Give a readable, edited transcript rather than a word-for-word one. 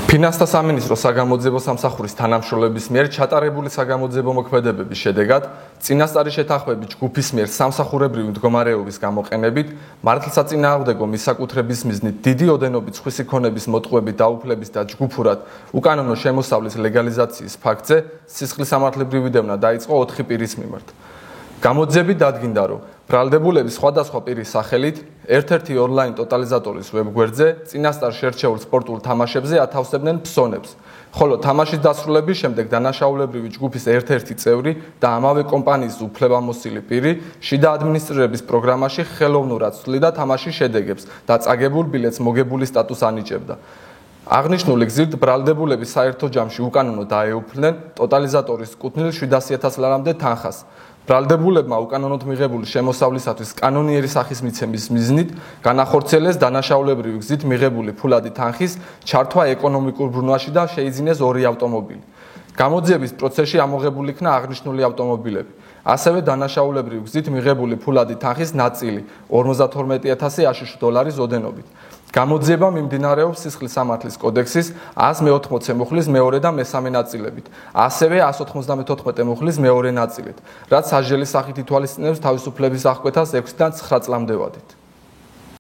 ფინანსთა სამინისტროს საგამოძიებო სამსახურის თანამშრომლების მიერ ჩატარებული საგამოძიებო მოქმედებების შედეგად წინასწარი შეთანხმების ჯგუფის მიერ სამსახურებრივი მდგომარეობის გამოყენებით მართლსაწინააღმდეგო მისაკუთრების მიზნით დიდი ოდენობით სხვისი ქონების მოტყუებით დაუფლების და ჯგუფურად უკანონო შემოსავლის ლეგალიზაციის ფაქტზე სისხლის სამართლებრივი დევნა დაიწყო 4 პირის მიმართ. გამოძიებით დადგინდა, რომ ბრალდებულების სხვადასხვა პირის სახელით ერთ-ერთი ონლაინ ტოტალიზატორის ვებგვერდზე წინასწარ შერჩეულ სპორტულ თამაშებზე ათავსებდნენ ფსონებს, ხოლო თამაშის დასრულების შემდეგ დანაშაულებრივი ჯგუფის ერთ-ერთი წევრი და ამავე კომპანიის უფლებამოსილი პირი შიდა ადმინისტრირების პროგრამაში ხელოვნურად ცვლიდა თამაშის შედეგებს და წაგებულ ბილეთს მოგებული სტატუსს ანიჭებდა. აღნიშნული გზით ბრალდებულების საერთო ჯამში უკანონო დაეუფლნენ ტოტალიზატორის კუთვნილ 700,000 ლარამდე თანხას. ბრალდებულებმა უკანონოდ მიღებული შემოსავლისათვის კანონიერი სახის მიცემის მიზნით განახორციელეს დანაშაულებრივი გზით მიღებული ფულადი თანხის ჩართვა ეკონომიკურ ბრუნვაში და შეიძინეს 2 ავტომობილი. გამოძიების პროცესში ამოღებული იქნა აღნიშნული ავტომობილები. ასევე დანაშაულებრივი გზით მიღებული ფულადი თანხის ნაწილი 52,000 აშშ დოლარის ოდენობით. გამოძიება მიმდინარეობს სისხლის სამართლის კოდექსის 180 მუხლის მეორე და მესამე ნაწილებით, ასევე 194 მუხლის მეორე ნაწილით, რაც სასჯელის სახით ითვალისწინებს თავისუფლების აღკვეთას 6-დან 9 წლამდე ვადით.